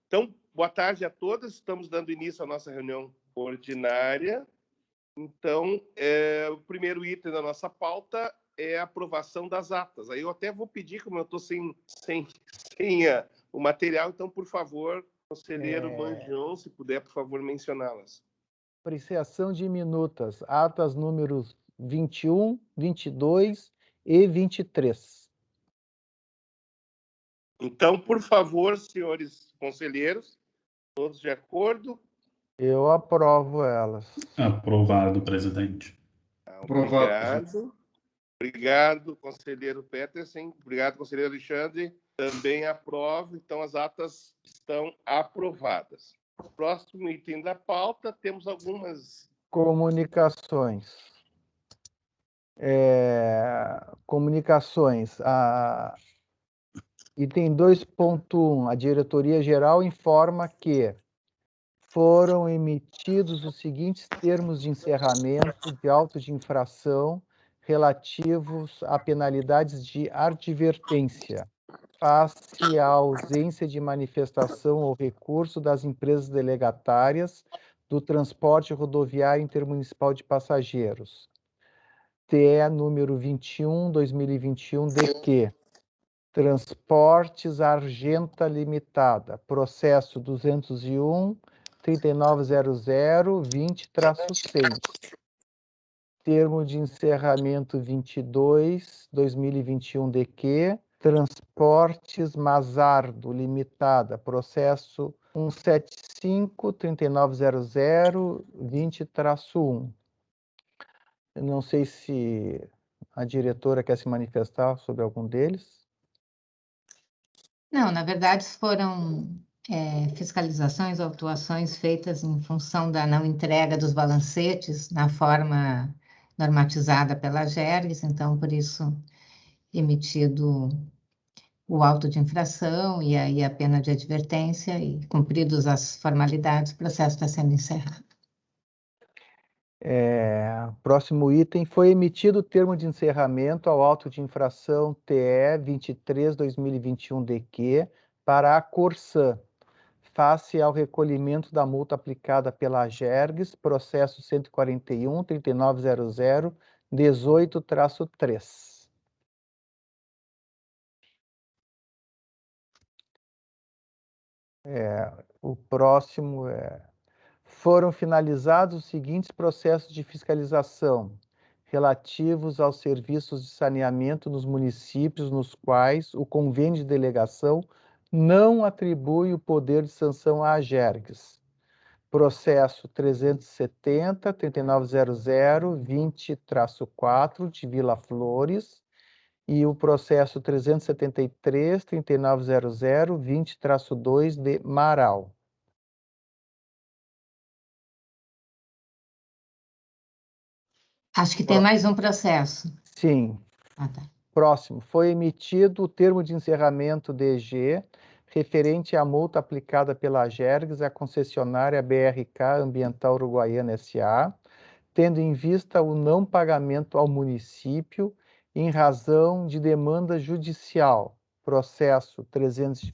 Então, boa tarde a todos. Estamos dando início à nossa reunião ordinária. Então, o primeiro item da nossa pauta é a aprovação das atas. Aí eu até vou pedir, como eu estou sem o material, então, por favor, conselheiro Mangion, se puder, por favor, mencioná-las. Apreciação de minutas, atas números 21, 22 e 23. Então, por favor, senhores conselheiros, todos de acordo? Eu aprovo elas. Aprovado, presidente. Obrigado. Obrigado, conselheiro Petersen. Obrigado, conselheiro Alexandre. Também aprovo. Então, as atas estão aprovadas. Próximo item da pauta, temos algumas... Comunicações. Comunicações. Item 2.1. A Diretoria-Geral informa que foram emitidos os seguintes termos de encerramento de auto de infração relativos a penalidades de advertência, face à ausência de manifestação ou recurso das empresas delegatárias do transporte rodoviário intermunicipal de passageiros. TE número 21, 2021, de que Transportes Argenta Limitada, processo 201, 3900, 20-6. Termo de encerramento 22, 2021, de que Transportes Mazardo Limitada, processo 175, 3900, 20-1. Eu não sei se a diretora quer se manifestar sobre algum deles. Não, na verdade foram fiscalizações, autuações feitas em função da não entrega dos balancetes na forma normatizada pela GERGS, então por isso emitido o auto de infração e aí a pena de advertência e cumpridos as formalidades, o processo está sendo encerrado. Próximo item, foi emitido o termo de encerramento ao auto de infração TE 23/2021 para a Corsan, face ao recolhimento da multa aplicada pela GERGS, processo 141, 3900, 18-3. O próximo foram finalizados os seguintes processos de fiscalização relativos aos serviços de saneamento nos municípios nos quais o convênio de delegação não atribui o poder de sanção à GERGS. Processo 370, 3900, 20-4, de Vila Flores, e o processo 373, 3900, 20-2, de Marau. Acho que tem mais um processo. Sim. Ah, tá. Próximo, foi emitido o termo de encerramento DG referente à multa aplicada pela GERGS à concessionária BRK Ambiental Uruguaiana S.A., tendo em vista o não pagamento ao município em razão de demanda judicial, processo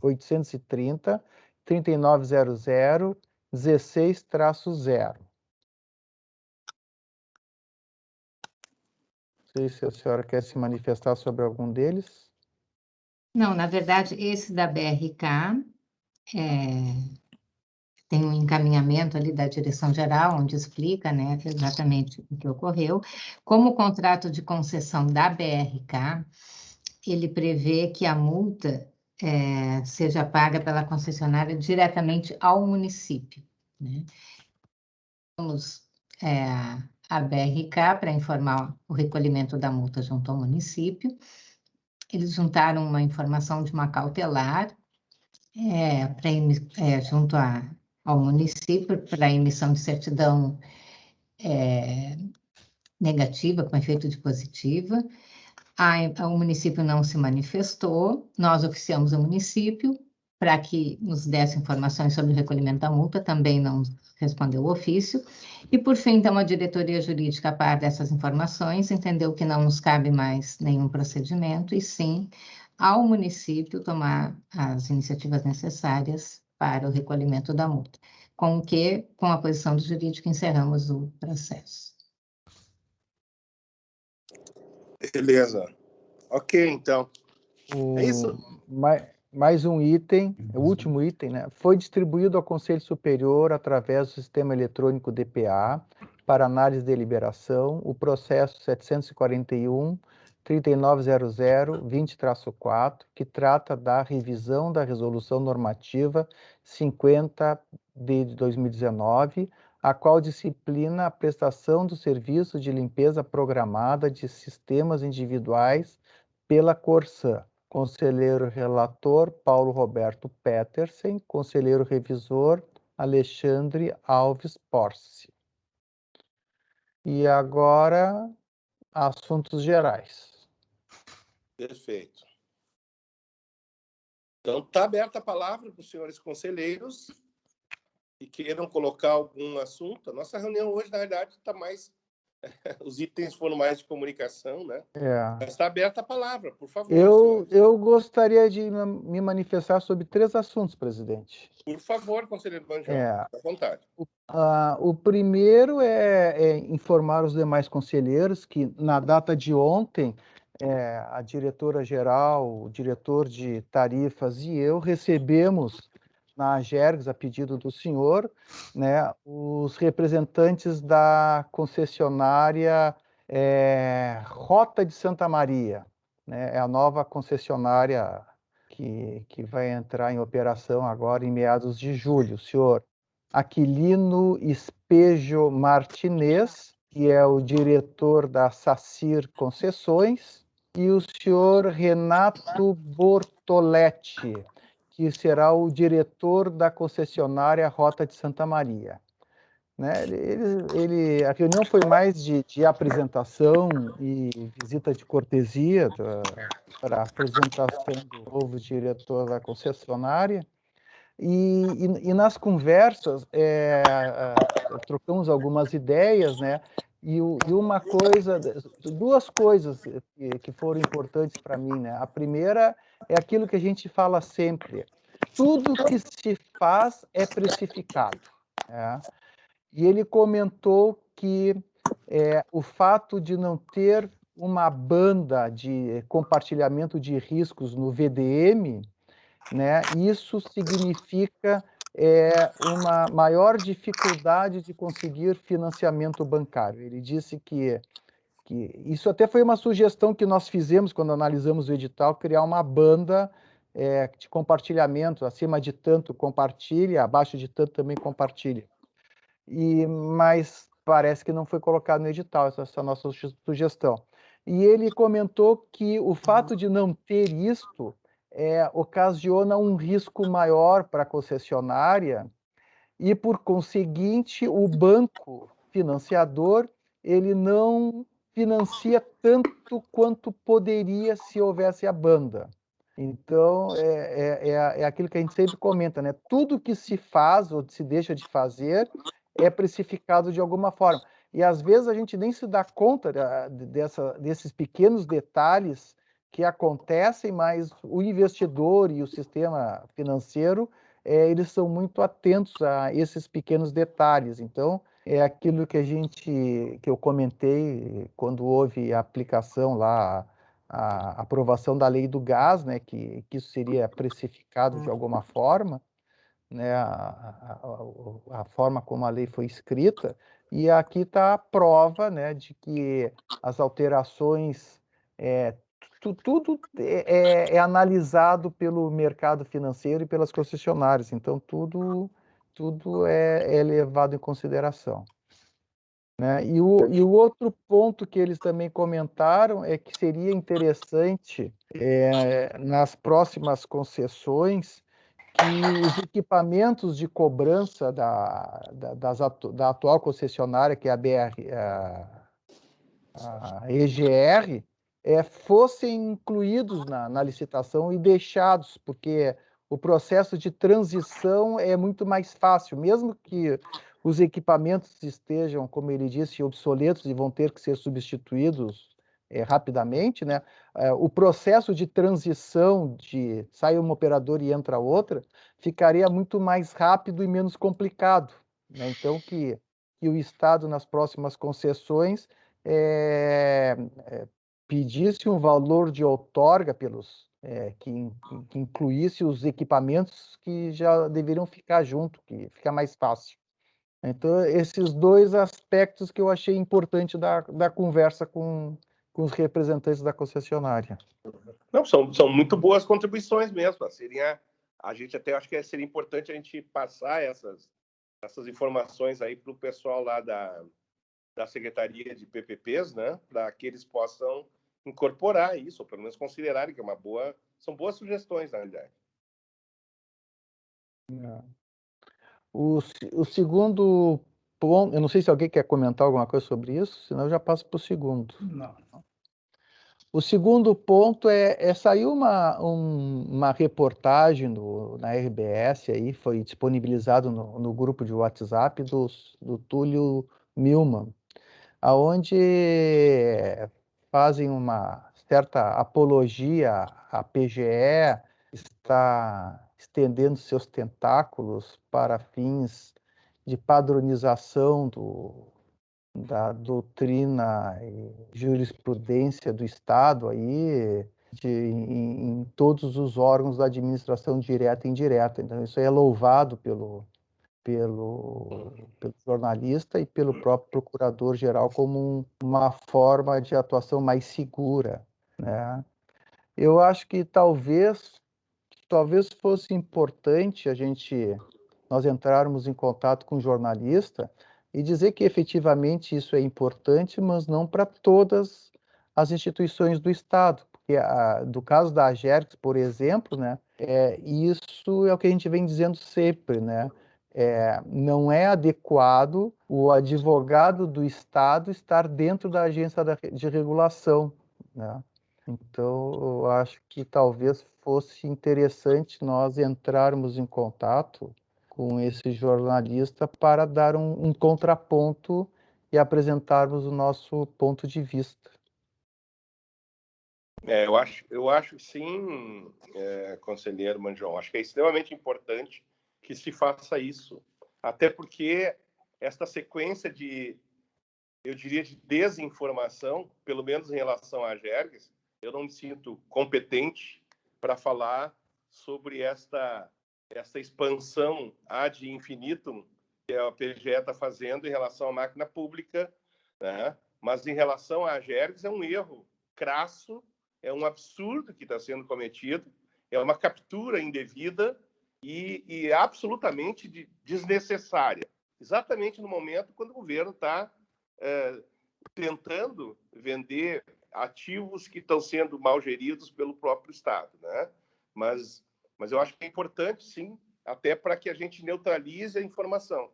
830, 3900, 16-0. Não sei se a senhora quer se manifestar sobre algum deles. Não, na verdade, esse da BRK tem um encaminhamento ali da direção-geral, onde explica, né, exatamente o que ocorreu. Como o contrato de concessão da BRK, ele prevê que a multa seja paga pela concessionária diretamente ao município, né? Vamos a BRK para informar o recolhimento da multa junto ao município. Eles juntaram uma informação de uma cautelar junto ao município para a emissão de certidão negativa, com efeito de positiva. O município não se manifestou, nós oficiamos o município, para que nos desse informações sobre o recolhimento da multa, também não respondeu o ofício. E, por fim, então, a diretoria jurídica, a par dessas informações, entendeu que não nos cabe mais nenhum procedimento, e sim ao município tomar as iniciativas necessárias para o recolhimento da multa. Com o que, com a posição do jurídico, encerramos o processo. Beleza. Ok, então. É isso? Mais um item, o último item, né? Foi distribuído ao Conselho Superior, através do Sistema Eletrônico DPA, para análise e deliberação, o processo 741-3900-20-4, que trata da revisão da Resolução Normativa 50 de 2019, a qual disciplina a prestação do serviço de limpeza programada de sistemas individuais pela Corsan. Conselheiro relator, Paulo Roberto Petersen. Conselheiro revisor, Alexandre Alves Porce. E agora, assuntos gerais. Perfeito. Então, está aberta a palavra para os senhores conselheiros que queiram colocar algum assunto. A nossa reunião hoje, na verdade, está mais... Os itens foram mais de comunicação, né? Mas está aberta a palavra, por favor, eu gostaria de me manifestar sobre 3 assuntos, presidente. Por favor, conselheiro Banjão, à vontade. O primeiro é informar os demais conselheiros que, na data de ontem, a diretora-geral, o diretor de tarifas e eu recebemos na Agergs, a pedido do senhor, né, os representantes da concessionária Rota de Santa Maria, né, é a nova concessionária que vai entrar em operação agora em meados de julho. O senhor Aquilino Espejo Martinez, que é o diretor da SACIR Concessões, e o senhor Renato Bortoletti, que será o diretor da concessionária Rota de Santa Maria. Né? A reunião foi mais de apresentação e visita de cortesia para a apresentação do novo diretor da concessionária. E nas conversas, trocamos algumas ideias, né? E uma coisa, 2 coisas que foram importantes para mim, né? A primeira é aquilo que a gente fala sempre: tudo que se faz é precificado, né? E ele comentou que o fato de não ter uma banda de compartilhamento de riscos no VDM, né, isso significa uma maior dificuldade de conseguir financiamento bancário. Ele disse que isso até foi uma sugestão que nós fizemos quando analisamos o edital, criar uma banda de compartilhamento, acima de tanto compartilha, abaixo de tanto também compartilha. Mas parece que não foi colocado no edital essa nossa sugestão. E ele comentou que o fato de não ter isto ocasiona um risco maior para a concessionária e, por conseguinte, o banco financiador ele não financia tanto quanto poderia se houvesse a banda. Então, é aquilo que a gente sempre comenta, né? Tudo que se faz ou se deixa de fazer é precificado de alguma forma. E, às vezes, a gente nem se dá conta desses pequenos detalhes que acontecem, mas o investidor e o sistema financeiro, eles são muito atentos a esses pequenos detalhes. Então, é aquilo que eu comentei quando houve a aplicação lá, a aprovação da lei do gás, né, que isso seria precificado de alguma forma, né, a forma como a lei foi escrita, e aqui está a prova, né, de que as alterações, tudo é analisado pelo mercado financeiro e pelas concessionárias, então tudo é levado em consideração. Né? E o outro ponto que eles também comentaram é que seria interessante, nas próximas concessões, que os equipamentos de cobrança da atual concessionária, que é a EGR, fossem incluídos na licitação e deixados, porque o processo de transição é muito mais fácil, mesmo que os equipamentos estejam, como ele disse, obsoletos e vão ter que ser substituídos rapidamente, né? O processo de transição de sai uma operadora e entra outra ficaria muito mais rápido e menos complicado, né? Então, que o Estado, nas próximas concessões, pedisse um valor de outorga que incluísse os equipamentos que já deveriam ficar junto, que fica mais fácil. Então, esses dois aspectos que eu achei importante da conversa com os representantes da concessionária. Não, são muito boas contribuições mesmo. A gente até acho que seria importante a gente passar essas informações aí para o pessoal lá da Secretaria de PPPs, né, para que eles possam incorporar isso, ou pelo menos considerarem que são boas sugestões, na realidade. O segundo ponto, eu não sei se alguém quer comentar alguma coisa sobre isso, senão eu já passo para o segundo. Não. O segundo ponto saiu uma reportagem na RBS, aí, foi disponibilizado no grupo de WhatsApp do Túlio Milman, aonde fazem uma certa apologia à PGE, está estendendo seus tentáculos para fins de padronização da doutrina e jurisprudência do Estado aí, em todos os órgãos da administração direta e indireta. Então, isso é louvado pelo jornalista e pelo próprio procurador-geral como uma forma de atuação mais segura, né? Eu acho que talvez fosse importante nós entrarmos em contato com o jornalista e dizer que efetivamente isso é importante, mas não para todas as instituições do Estado, porque do caso da Agergs, por exemplo, né, isso é o que a gente vem dizendo sempre, né? Não é adequado o advogado do Estado estar dentro da agência de regulação, né? Então, eu acho que talvez fosse interessante nós entrarmos em contato com esse jornalista para dar um contraponto e apresentarmos o nosso ponto de vista. Eu acho sim, conselheiro Manjão, acho que é extremamente importante que se faça isso, até porque esta sequência eu diria, de desinformação, pelo menos em relação à Agergs, eu não me sinto competente para falar sobre esta expansão ad infinitum que a PGE está fazendo em relação à máquina pública, né? Mas em relação à Agergs é um erro crasso, é um absurdo que está sendo cometido, é uma captura indevida e absolutamente desnecessária, exatamente no momento quando o governo está tentando vender ativos que estão sendo mal geridos pelo próprio Estado, né? Mas eu acho que é importante, sim, até para que a gente neutralize a informação,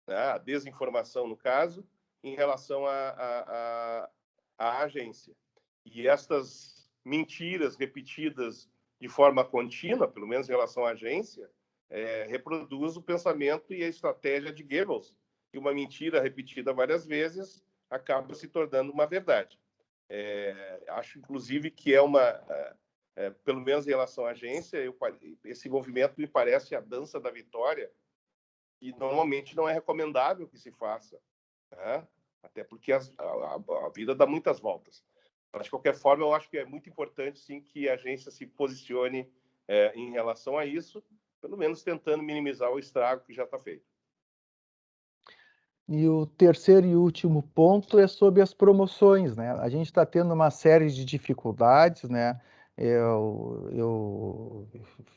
né? A desinformação, no caso, em relação à agência. E estas mentiras repetidas de forma contínua, pelo menos em relação à agência, reproduz o pensamento e a estratégia de Goebbels, que uma mentira repetida várias vezes acaba se tornando uma verdade. Acho, inclusive, que pelo menos em relação à agência, esse movimento me parece a dança da vitória, e normalmente não é recomendável que se faça, né? Até porque a vida dá muitas voltas. Mas, de qualquer forma, eu acho que é muito importante, sim, que a agência se posicione em relação a isso, pelo menos tentando minimizar o estrago que já está feito. E o terceiro e último ponto é sobre as promoções, né? A gente está tendo uma série de dificuldades, né? Eu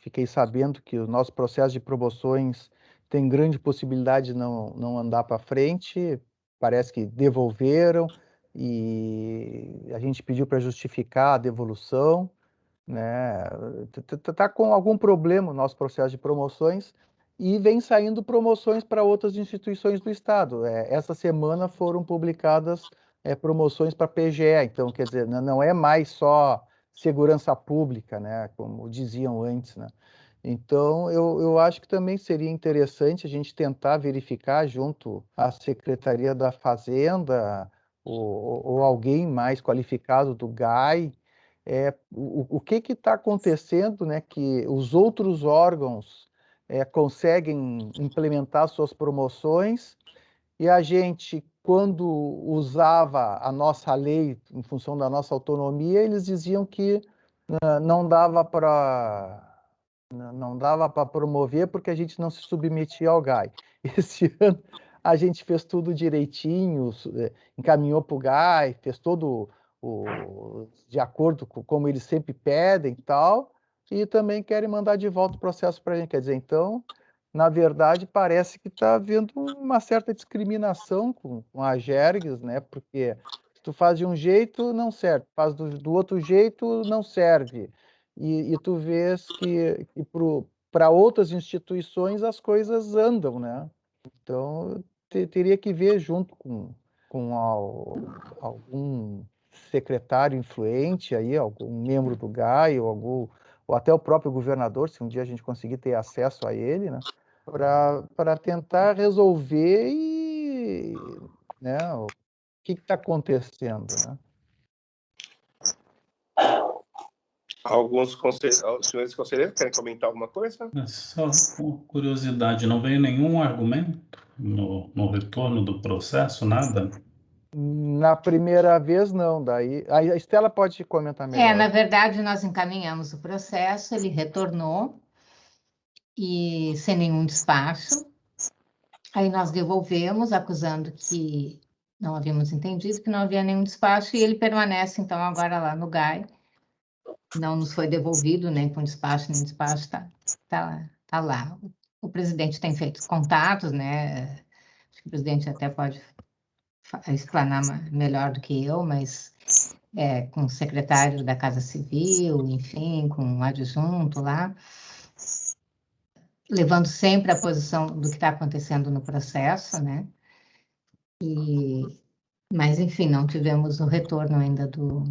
fiquei sabendo que o nosso processo de promoções tem grande possibilidade de não andar para frente, parece que devolveram, e a gente pediu para justificar a devolução, né? Tá com algum problema o nosso processo de promoções, e vem saindo promoções para outras instituições do Estado. Essa semana foram publicadas promoções para PGE, então, quer dizer, não é mais só segurança pública, né, como diziam antes, né? Então, eu acho que também seria interessante a gente tentar verificar junto à Secretaria da Fazenda ou alguém mais qualificado do GAI, o que está acontecendo, né, que os outros órgãos conseguem implementar suas promoções e a gente, quando usava a nossa lei em função da nossa autonomia, eles diziam que não dava para promover porque a gente não se submetia ao GAI. Esse ano a gente fez tudo direitinho, encaminhou para o GAI, fez todo de acordo com como eles sempre pedem e tal, e também querem mandar de volta o processo para a gente. Quer dizer, então, na verdade, parece que está havendo uma certa discriminação com a Agergs, né? Porque se tu faz de um jeito, não serve, faz do outro jeito, não serve. E tu vês que para outras instituições as coisas andam, né? Então, teria que ver junto com algum secretário influente aí, algum membro do GAI, ou até o próprio governador, se um dia a gente conseguir ter acesso a ele, né? Para tentar resolver né, o que está acontecendo, né? Os senhores conselheiros querem comentar alguma coisa? Só por curiosidade, não veio nenhum argumento no retorno do processo, nada? Na primeira vez, não. Daí, a Estela pode comentar melhor. Na verdade, nós encaminhamos o processo, ele retornou e sem nenhum despacho. Aí nós devolvemos, acusando que não havíamos entendido, que não havia nenhum despacho, e ele permanece, então, agora lá no GAI. Não nos foi devolvido, nem com despacho, nem despacho, tá lá. O presidente tem feito contatos, né? Acho que o presidente até pode explanar melhor do que eu, mas com o secretário da Casa Civil, enfim, com o adjunto lá, levando sempre a posição do que está acontecendo no processo, né? Mas, enfim, não tivemos o retorno ainda do...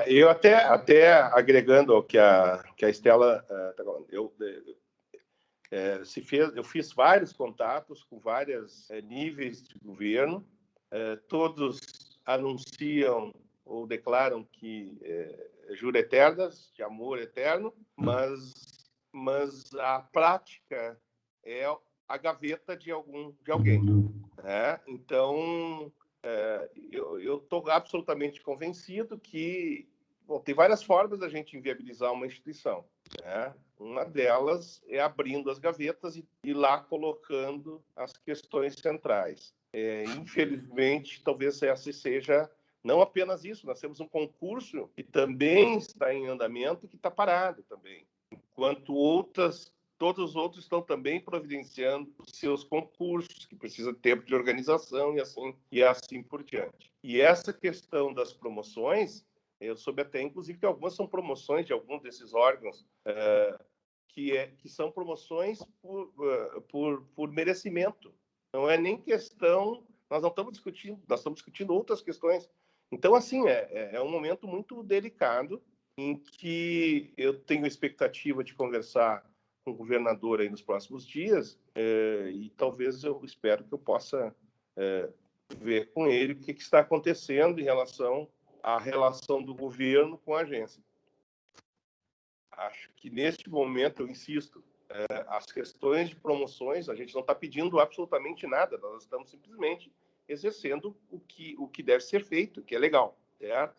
Eu até agregando ao que a Estela está falando, eu fiz vários contatos com vários níveis de governo, todos anunciam ou declaram que jura eternas, de amor eterno, mas a prática é a gaveta de alguém. Né? Então, eu estou absolutamente convencido que tem várias formas da gente inviabilizar uma instituição. Né? Uma delas é abrindo as gavetas e lá colocando as questões centrais. Infelizmente, talvez essa seja não apenas isso. Nós temos um concurso que também está em andamento, que está parado também, enquanto todos os outros estão também providenciando os seus concursos, que precisa de tempo de organização e assim por diante. E essa questão das promoções, eu soube até, inclusive, que algumas são promoções de alguns desses órgãos, que são promoções por merecimento. Não é nem questão... Nós não estamos discutindo, nós estamos discutindo outras questões. Então, assim, é um momento muito delicado em que eu tenho expectativa de conversar com o governador aí nos próximos dias e talvez eu espero que eu possa ver com ele o que está acontecendo em relação à relação do governo com a agência. Acho que neste momento, eu insisto, as questões de promoções, a gente não está pedindo absolutamente nada, nós estamos simplesmente exercendo o que deve ser feito, que é legal, certo?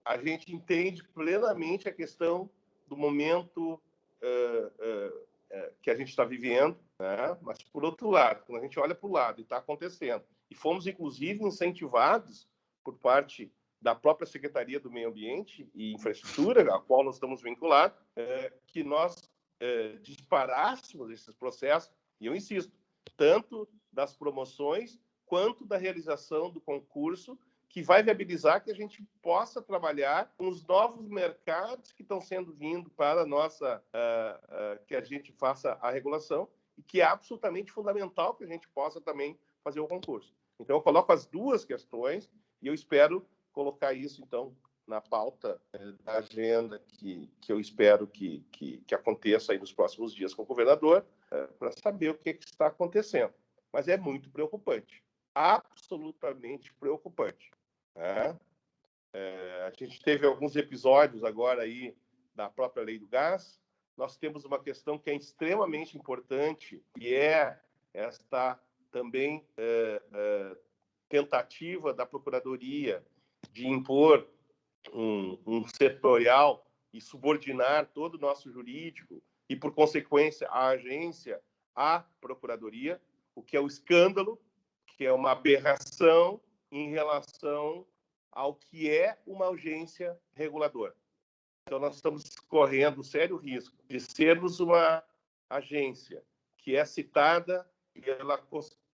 A gente entende plenamente a questão do momento que a gente está vivendo, né? Mas, por outro lado, quando a gente olha para o lado e está acontecendo, e fomos, inclusive, incentivados por parte da própria Secretaria do Meio Ambiente e Infraestrutura, a qual nós estamos vinculados, que nós disparássemos esses processos, e eu insisto, tanto das promoções quanto da realização do concurso, que vai viabilizar que a gente possa trabalhar com os novos mercados que estão sendo vindo para a nossa, que a gente faça a regulação, e que é absolutamente fundamental que a gente possa também fazer o concurso. Então, eu coloco as duas questões e eu espero colocar isso, então, na pauta da agenda que eu espero que aconteça aí nos próximos dias com o governador, para saber o que está acontecendo. Mas é muito preocupante, absolutamente preocupante, né? A gente teve alguns episódios agora aí da própria lei do gás. Nós temos uma questão que é extremamente importante, e é esta também tentativa da Procuradoria de impor um setorial e subordinar todo o nosso jurídico e, por consequência, a agência à Procuradoria, o que é um escândalo, que é uma aberração em relação ao que é uma agência reguladora. Então, nós estamos correndo sério risco de sermos uma agência que é citada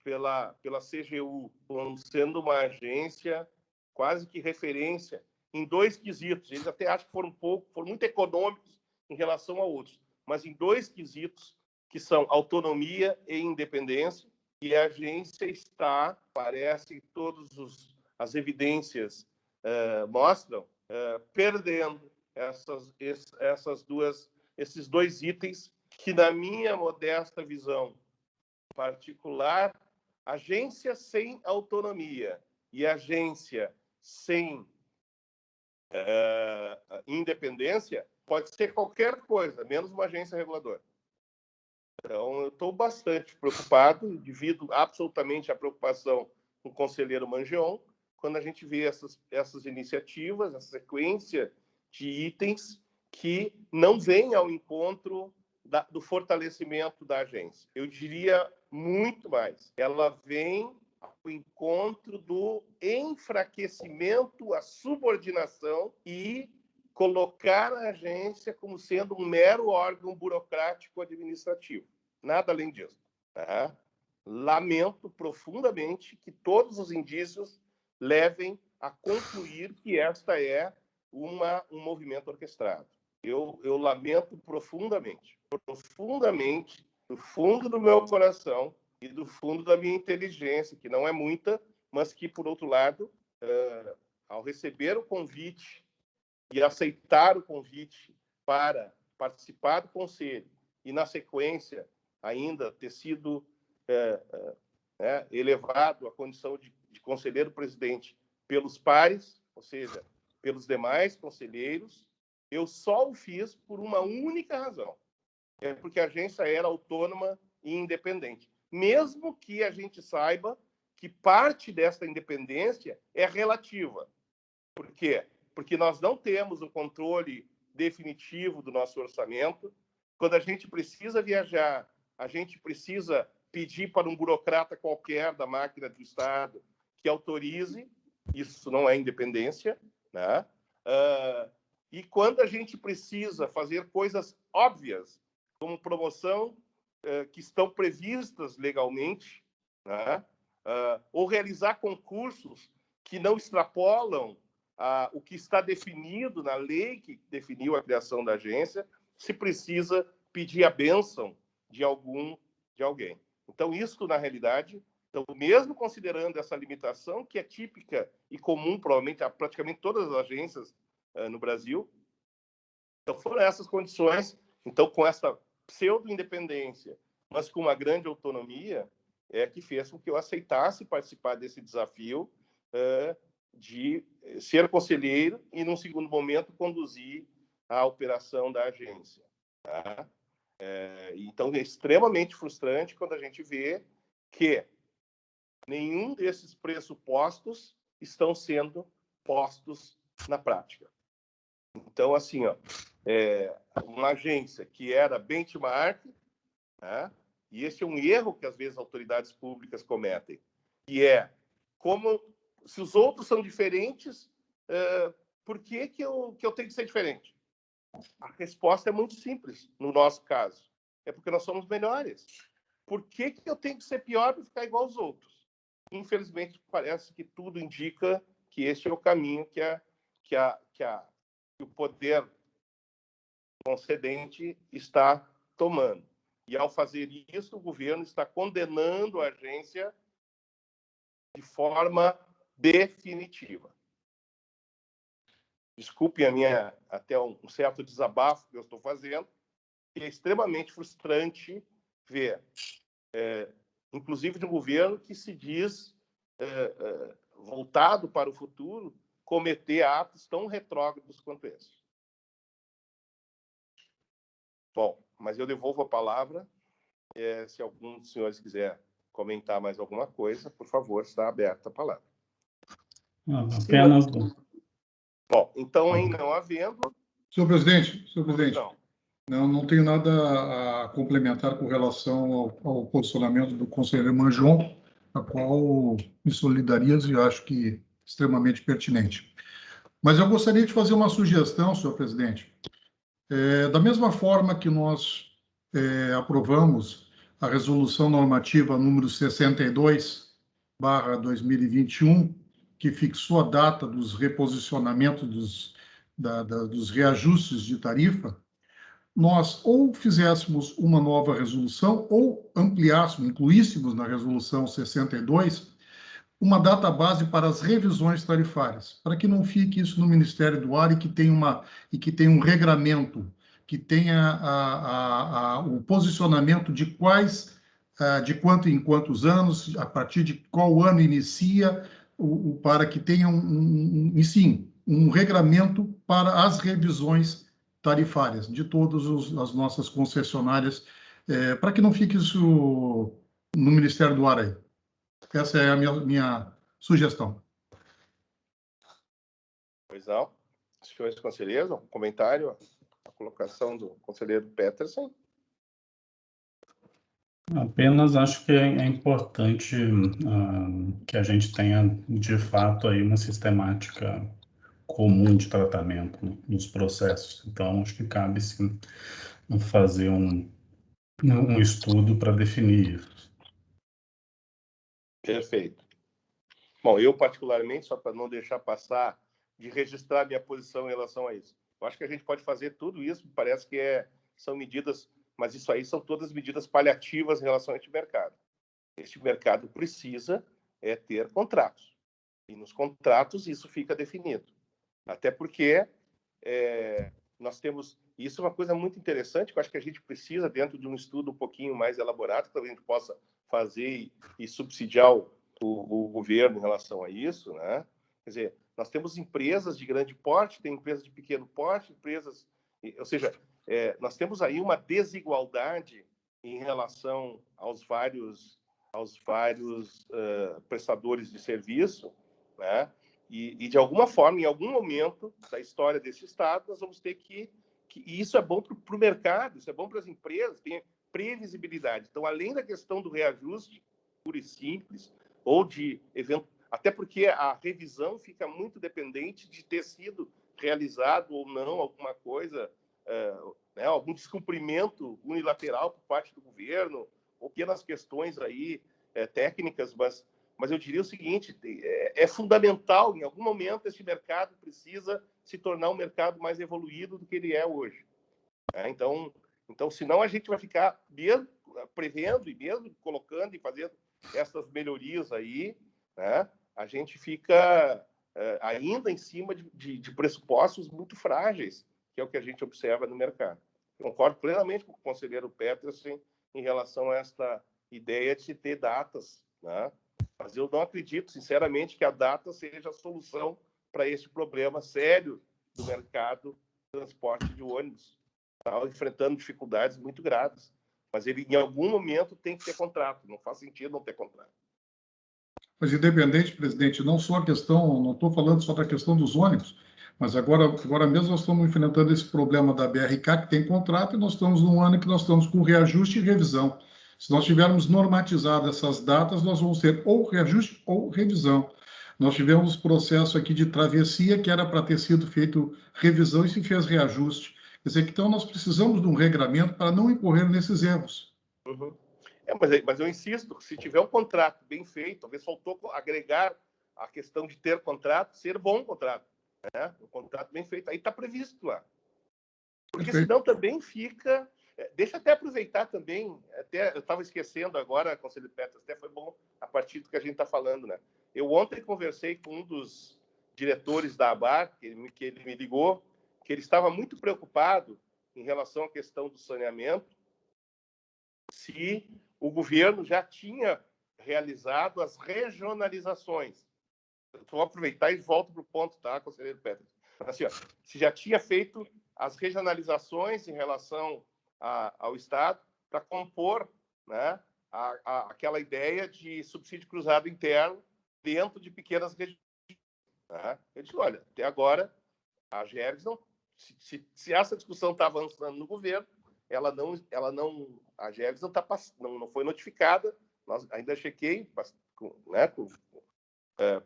pela CGU como sendo uma agência quase que referência em dois quesitos. Eles até acham que foram muito econômicos em relação a outros, mas em dois quesitos, que são autonomia e independência, e a agência está, parece que todas as evidências mostram, perdendo esses dois itens que, na minha modesta visão particular, agência sem autonomia e agência sem independência pode ser qualquer coisa, menos uma agência reguladora. Então, eu estou bastante preocupado, devido absolutamente à preocupação com o conselheiro Mangeon, quando a gente vê essas iniciativas, essa sequência de itens que não vêm ao encontro do fortalecimento da agência. Eu diria muito mais. Ela vem ao encontro do enfraquecimento, a subordinação e colocar a agência como sendo um mero órgão burocrático administrativo. Nada além disso. Tá? Lamento profundamente que todos os indícios levem a concluir que esta é um movimento orquestrado. Eu lamento profundamente, do fundo do meu coração e do fundo da minha inteligência, que não é muita, mas que, por outro lado, ao receber o convite e aceitar o convite para participar do conselho e, na sequência, ainda ter sido elevado à condição de conselheiro-presidente pelos pares, ou seja, pelos demais conselheiros, eu só o fiz por uma única razão. É porque a agência era autônoma e independente. Mesmo que a gente saiba que parte dessa independência é relativa. Por quê? Porque nós não temos o controle definitivo do nosso orçamento. Quando a gente precisa viajar, a gente precisa pedir para um burocrata qualquer da máquina do Estado que autorize. Isso não é independência, né? E quando a gente precisa fazer coisas óbvias, como promoção, que estão previstas legalmente, né? Ou realizar concursos que não extrapolam o que está definido na lei que definiu a criação da agência, se precisa pedir a bênção de alguém. Então, isso, na realidade, mesmo considerando essa limitação, que é típica e comum, provavelmente, a praticamente todas as agências no Brasil, então foram essas condições. Então, com essa pseudo-independência, mas com uma grande autonomia, que fez com que eu aceitasse participar desse desafio de ser conselheiro e, num segundo momento, conduzir a operação da agência. Tá? Então, é extremamente frustrante quando a gente vê que nenhum desses pressupostos estão sendo postos na prática. Então, assim, uma agência que era benchmark, né? E esse é um erro que, às vezes, autoridades públicas cometem, que é como se os outros são diferentes, por que eu tenho que ser diferente? A resposta é muito simples, no nosso caso. É porque nós somos melhores. Por que eu tenho que ser pior para ficar igual aos outros? Infelizmente, parece que tudo indica que este é o caminho que o poder concedente está tomando. E, ao fazer isso, o governo está condenando a agência de forma definitiva. desculpem até um certo desabafo que eu estou fazendo, que é extremamente frustrante ver, inclusive de um governo que se diz voltado para o futuro, cometer atos tão retrógrados quanto esse. Bom, mas eu devolvo a palavra. Se algum dos senhores quiser comentar mais alguma coisa, por favor, está aberta a palavra. Apenas... Bom, então, em não havendo... Senhor presidente, não tenho nada a complementar com relação ao posicionamento do conselheiro Manjon, a qual me solidarizo e acho que extremamente pertinente. Mas eu gostaria de fazer uma sugestão, senhor presidente. Da mesma forma que nós aprovamos a resolução normativa número 62/2021, que fixou a data dos reposicionamentos dos reajustes de tarifa, nós ou fizéssemos uma nova resolução ou ampliássemos, incluíssemos na resolução 62, uma data base para as revisões tarifárias, para que não fique isso no Ministério do Ar e que tenha um regramento, que tenha o posicionamento de de quanto em quantos anos, a partir de qual ano inicia, para que tenha um regramento para as revisões tarifárias de todas as nossas concessionárias, para que não fique isso no Ministério do Ar aí. Essa é a minha sugestão. Pois não. Senhores conselheiros, um comentário, a colocação do conselheiro Petersen. Apenas acho que é importante que a gente tenha, de fato, aí uma sistemática comum de tratamento, né, nos processos. Então, acho que cabe, sim, fazer um estudo para definir isso. Perfeito. Bom, eu particularmente, só para não deixar passar, de registrar minha posição em relação a isso. Eu acho que a gente pode fazer tudo isso, parece que são medidas, mas isso aí são todas medidas paliativas em relação a este mercado. Este mercado precisa ter contratos. E nos contratos isso fica definido. Até porque nós temos... Isso é uma coisa muito interessante, que eu acho que a gente precisa, dentro de um estudo um pouquinho mais elaborado, que a gente possa fazer e subsidiar o governo em relação a isso, né? Quer dizer, nós temos empresas de grande porte, tem empresas de pequeno porte, ou seja, nós temos aí uma desigualdade em relação aos vários prestadores de serviço, né? E, de alguma forma, em algum momento da história desse Estado, nós vamos ter que e isso é bom para o mercado, isso é bom para as empresas, tem previsibilidade. Então, além da questão do reajuste puro e simples, ou de evento, até porque a revisão fica muito dependente de ter sido realizado ou não alguma coisa, né, algum descumprimento unilateral por parte do governo, ou pequenas questões aí técnicas, mas eu diria o seguinte, é fundamental, em algum momento, esse mercado precisa se tornar um mercado mais evoluído do que ele é hoje. Então, senão a gente vai ficar mesmo prevendo e mesmo colocando e fazendo essas melhorias aí, né? A gente fica ainda em cima de pressupostos muito frágeis, que é o que a gente observa no mercado. Concordo plenamente com o conselheiro Petersen em relação a esta ideia de se ter datas, né? Mas eu não acredito, sinceramente, que a data seja a solução para esse problema sério do mercado de transporte de ônibus. Está enfrentando dificuldades muito graves. Mas ele, em algum momento, tem que ter contrato. Não faz sentido não ter contrato. Mas, independente, presidente, não estou falando só da questão dos ônibus, mas agora mesmo nós estamos enfrentando esse problema da BRK, que tem contrato, e nós estamos num ano que nós estamos com reajuste e revisão. Se nós tivermos normatizado essas datas, nós vamos ter ou reajuste ou revisão. Nós tivemos processo aqui de travessia, que era para ter sido feito revisão e se fez reajuste. Quer dizer, então nós precisamos de um regramento para não incorrer nesses erros. Uhum. Mas eu insisto, se tiver um contrato bem feito, talvez faltou agregar a questão de ter contrato, ser bom contrato, né? Um contrato bem feito, aí está previsto lá. Porque senão também fica... Deixa até aproveitar também, eu estava esquecendo agora, conselheiro Peters, até foi bom a partir do que a gente está falando, né? Eu ontem conversei com um dos diretores da ABAR, que ele me ligou, que ele estava muito preocupado em relação à questão do saneamento, se o governo já tinha realizado as regionalizações. Eu vou aproveitar e volto para o ponto, tá, conselheiro Peter? Assim, ó, se já tinha feito as regionalizações em relação ao Estado para compor, né, aquela ideia de subsídio cruzado interno dentro de pequenas regiões. Né? Eu disse, olha, até agora, a GERGS não... Se essa discussão está avançando no governo, a GERGS não foi notificada. Nós ainda chequei, né,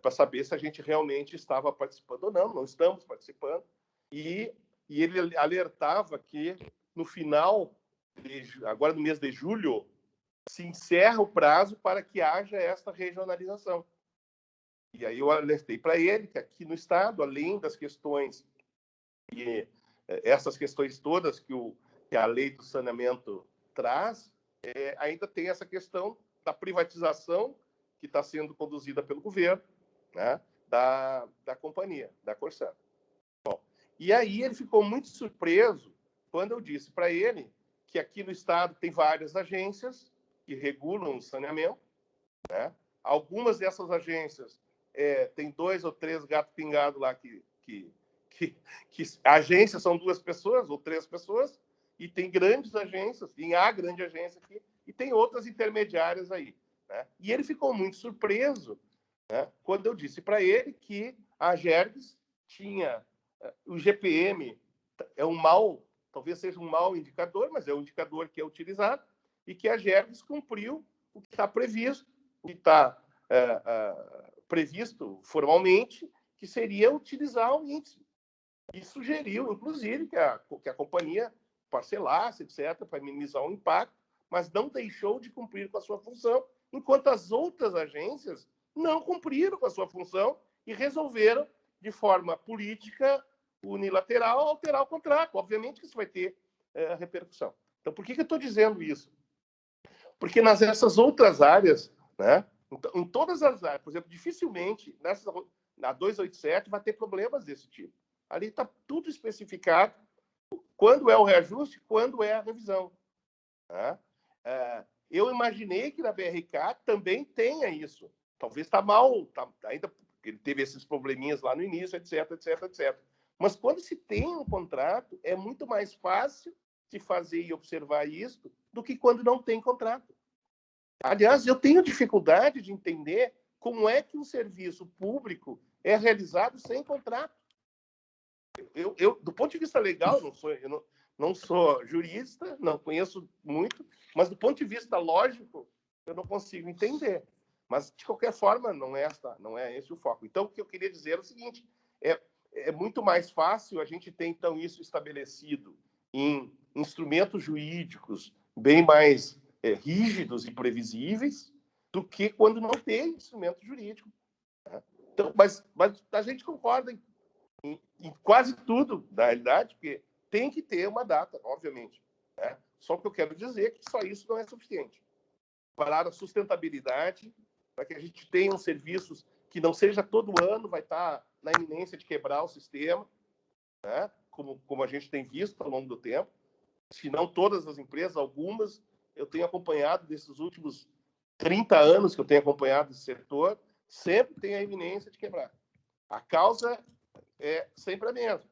para saber se a gente realmente estava participando ou não. Não estamos participando. E ele alertava que no final, agora no mês de julho, se encerra o prazo para que haja esta regionalização. E aí eu alertei para ele que aqui no Estado, além das questões, e essas questões todas que a lei do saneamento traz, ainda tem essa questão da privatização que está sendo conduzida pelo governo, né, da companhia, da Corsan. Bom, e aí ele ficou muito surpreso quando eu disse para ele que aqui no Estado tem várias agências que regulam o saneamento, né? Algumas dessas agências tem 2 ou 3 gatos pingados lá que agências são 2 pessoas ou 3 pessoas, e tem grandes agências, há grande agência aqui, e tem outras intermediárias aí. Né? E ele ficou muito surpreso, né, quando eu disse para ele que a GERGS tinha... O GPM talvez seja um mau indicador, mas é um indicador que é utilizado, e que a GERGS cumpriu o que está previsto, o que está previsto formalmente, que seria utilizar o índice. E sugeriu, inclusive, que a companhia parcelasse, etc., para minimizar o impacto, mas não deixou de cumprir com a sua função, enquanto as outras agências não cumpriram com a sua função e resolveram, de forma política, unilateral, alterar o contrato. Obviamente que isso vai ter repercussão. Então, por que eu estou dizendo isso? Porque nessas outras áreas, né, em todas as áreas, por exemplo, dificilmente na 287 vai ter problemas desse tipo. Ali está tudo especificado, quando é o reajuste, quando é a revisão. Né? Eu imaginei que na BRK também tenha isso. Talvez está mal, ainda porque ele teve esses probleminhas lá no início, etc, etc, etc. Mas quando se tem um contrato, é muito mais fácil de fazer e observar isso do que quando não tem contrato. Aliás, eu tenho dificuldade de entender como é que um serviço público é realizado sem contrato. Eu do ponto de vista legal, eu não sou jurista, não conheço muito, mas do ponto de vista lógico, eu não consigo entender. Mas, de qualquer forma, não é esse o foco. Então, o que eu queria dizer é o seguinte, é muito mais fácil a gente ter, então, isso estabelecido em instrumentos jurídicos bem mais rígidos e previsíveis do que quando não tem instrumento jurídico. Né? Então, mas a gente concorda em quase tudo, na realidade, porque tem que ter uma data, obviamente. Né? Só que eu quero dizer que só isso não é suficiente. Para a sustentabilidade, para que a gente tenha serviços que não seja todo ano, vai estar na iminência de quebrar o sistema, né? como a gente tem visto ao longo do tempo. Se não todas as empresas, algumas, eu tenho acompanhado desses últimos 30 anos que eu tenho acompanhado esse setor, sempre tem a iminência de quebrar. A causa é sempre a mesma.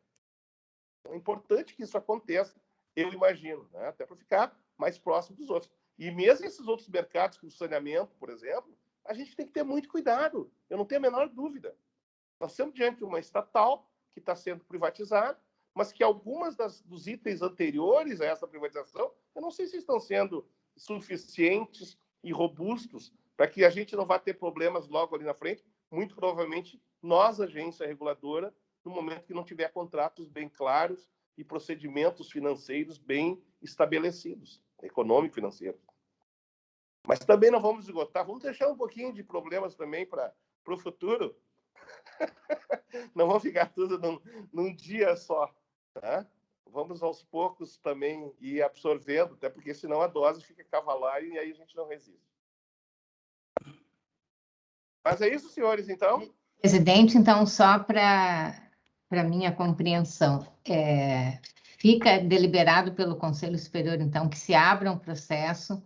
É importante que isso aconteça, eu imagino, né? Até para ficar mais próximo dos outros. E mesmo esses outros mercados, como o saneamento, por exemplo, a gente tem que ter muito cuidado. Eu não tenho a menor dúvida. Nós estamos diante de uma estatal que está sendo privatizada, mas que algumas dos itens anteriores a essa privatização, eu não sei se estão sendo suficientes e robustos para que a gente não vá ter problemas logo ali na frente. Muito provavelmente, nós, agência reguladora, no momento que não tiver contratos bem claros e procedimentos financeiros bem estabelecidos, econômico-financeiros. Mas também não vamos esgotar, vamos deixar um pouquinho de problemas também para o futuro. Não vamos ficar tudo num dia só. Tá? Vamos aos poucos também ir absorvendo, até porque senão a dose fica cavalar e aí a gente não resiste. Mas é isso, senhores, então. Presidente, então, só para minha compreensão, fica deliberado pelo Conselho Superior, então, que se abra um processo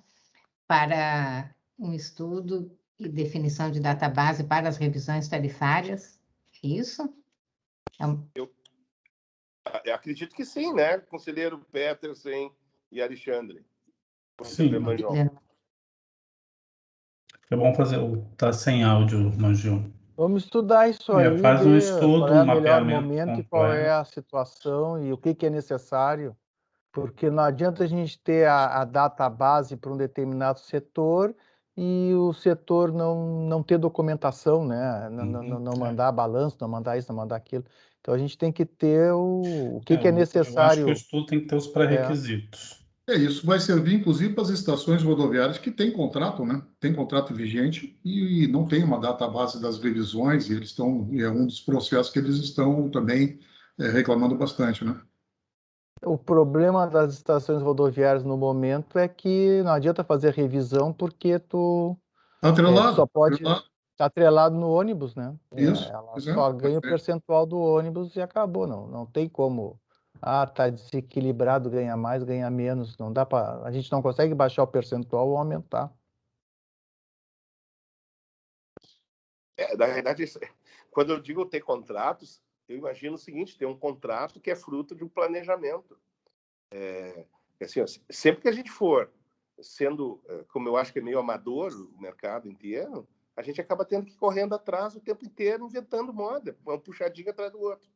para um estudo e definição de database para as revisões tarifárias, é isso? Eu acredito que sim, né, conselheiro Petersen e Alexandre? Sim. Manjol. É bom fazer. Tá sem áudio, Manjol. Vamos estudar isso aí, Faz um ver estudo, qual é o melhor mapeamento momento e qual é completo. a situação e o que é necessário, porque não adianta a gente ter a database para um determinado setor e o setor não ter documentação, né? Não mandar balanço, não mandar isso, não mandar aquilo. Então a gente tem que ter o que é Eu acho que o necessário. estudo tem que ter os pré-requisitos. Isso vai servir, inclusive, para as estações rodoviárias que têm contrato, né? Tem contrato vigente e não tem uma database das revisões, e eles estão, é um dos processos que eles estão também reclamando bastante, né? O problema das estações rodoviárias no momento é que não adianta fazer revisão porque tu só pode Atrelado. estar atrelado no ônibus, né? Isso, Ela pois é. só ganha o percentual do ônibus e acabou, não tem como. Tá desequilibrado, ganha mais, ganha menos, não dá para, a gente não consegue baixar o percentual ou aumentar. Na verdade, quando eu digo ter contratos, eu imagino o seguinte: ter um contrato que é fruto de um planejamento. Assim, ó, sempre que a gente for sendo, como eu acho que é meio amador o mercado inteiro, a gente acaba tendo que ir correndo atrás o tempo inteiro, inventando moda, uma puxadinha atrás do outro.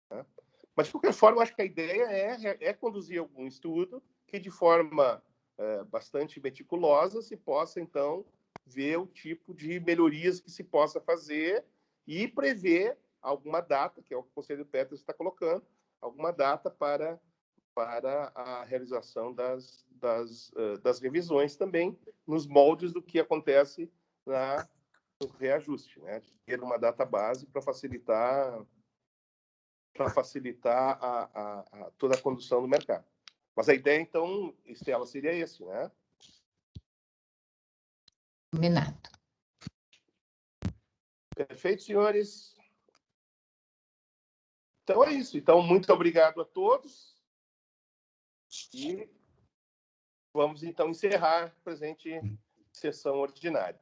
Né? Mas, de qualquer forma, eu acho que a ideia é conduzir algum estudo que, de forma bastante meticulosa, se possa, então, ver o tipo de melhorias que se possa fazer e prever alguma data, que é o que o Conselho Peters está colocando, alguma data para a realização das revisões também, nos moldes do que acontece no reajuste, né? De ter uma data base para facilitar toda a condução do mercado. Mas a ideia, então, Estela, seria esse, né? Combinado. Perfeito, senhores. Então é isso. Então, muito obrigado a todos. E vamos, então, encerrar a presente sessão ordinária.